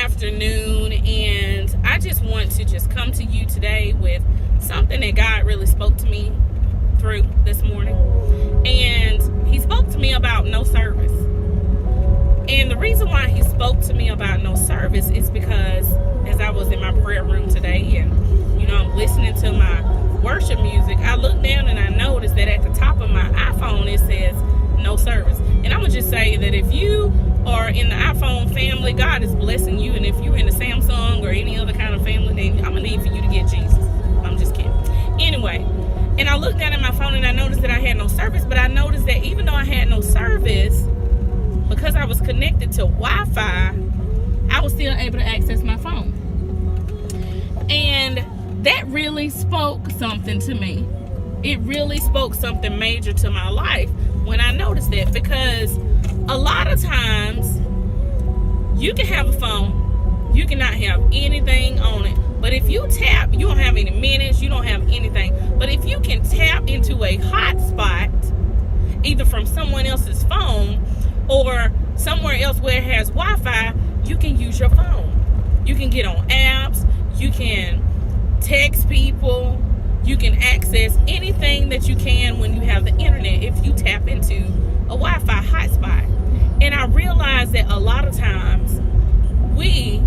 afternoon, and I just want to just come to you today with something that God really spoke to me through this morning. And he spoke to me about no service. And the reason why he spoke to me about no service is because as I was in my prayer room today and I'm listening to my worship music, I looked down and I noticed that at the top of my iPhone it says no service. And I'm gonna just say that if you are in the iPhone family, God is blessing you, and if you're in the Samsung or any other kind of family, then I'm gonna need for you to get Jesus. I'm just kidding. Anyway, and I looked down at my phone and I noticed that I had no service, but I noticed that even though I had no service, because I was connected to Wi-Fi, I was still able to access my phone. And that really spoke something to me. It really spoke something major to my life when I noticed that, because a lot of times you can have a phone, you cannot have anything on it, but if you tap, you don't have any minutes, you don't have anything. But if you can tap into a hotspot, either from someone else's phone or somewhere else where it has Wi-Fi, you can use your phone. You can get on apps, you can text people, you can access anything that you can when you have the internet if you tap into a Wi-Fi hotspot. And I realized that a lot of times we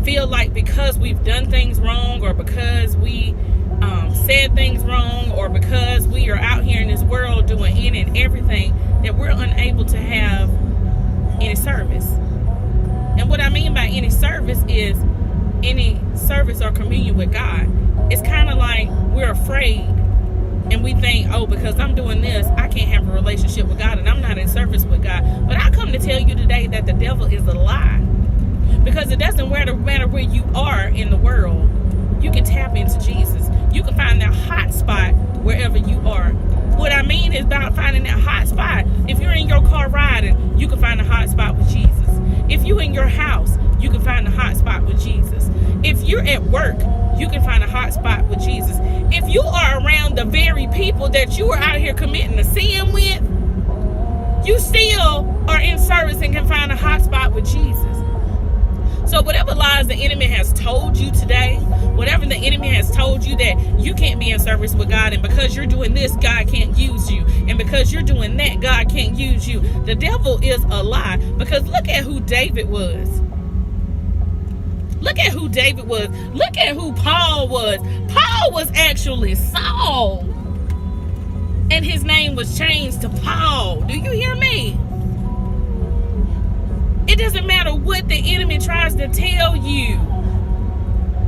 feel like because we've done things wrong, or because we said things wrong, or because we are out here in this world doing any and everything, that we're unable to have any service. And what I mean by any service is any service or communion with God. It's kind of like we're afraid and we think, oh, because I'm doing this, I can't have a relationship with God and I'm not in service with God. But I come to tell you today that the devil is a lie, because it doesn't matter where you are in the world. You can tap into Jesus. You can find that hot spot wherever you are. What I mean is about finding that hot spot. If you're in your car riding, you can find a hot spot with Jesus. If you're in your house, you can find a hot spot with Jesus. If you're at work, you can find a hot spot with Jesus. If you are around the very people that you are out here committing a sin with, you still are in service and can find a hot spot with Jesus. So whatever lies the enemy has told you today, whatever the enemy has told you that you can't be in service with God, and because you're doing this, God can't use you, and because you're doing that, God can't use you, the devil is a lie. Because look at who David was. Look at who David was. Look at who Paul was. Paul was actually Saul, and his name was changed to Paul. Do you hear me? It doesn't matter what the enemy tries to tell you.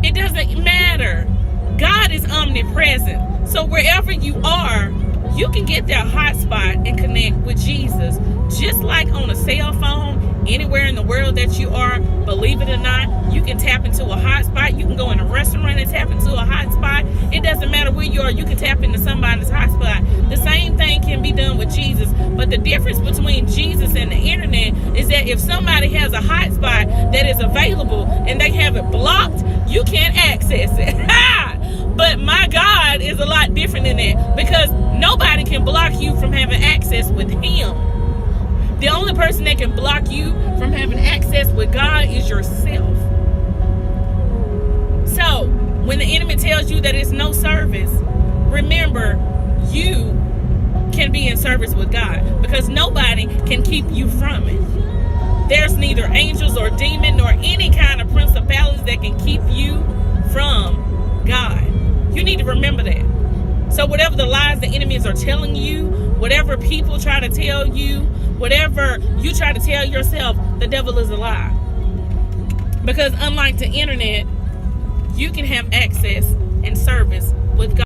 It doesn't matter. God is omnipresent. So wherever you are, you can get that hot spot and connect with Jesus. Just like on a cell phone, anywhere in the world that you are, believe it or not, you can tap into a hot spot. You can go in a restaurant and tap into a hot spot. It doesn't matter where you are, you can tap into somebody's hot spot. The same thing can be done with Jesus. But the difference between Jesus and the internet is that if somebody has a hot spot that is available and they have it blocked, you can't access it. But my God is a lot different than that, because nobody can block you from having access with him. The only person that can block you from having access with God is yourself. So when the enemy tells you that it's no service, remember, you can be in service with God, because nobody can keep you from it. There's neither angels or demon nor any kind of principalities that can keep you from God. You need to remember that. So whatever the lies the enemies are telling you, whatever people try to tell you, whatever you try to tell yourself, the devil is a lie. Because unlike the internet, you can have access and service with God.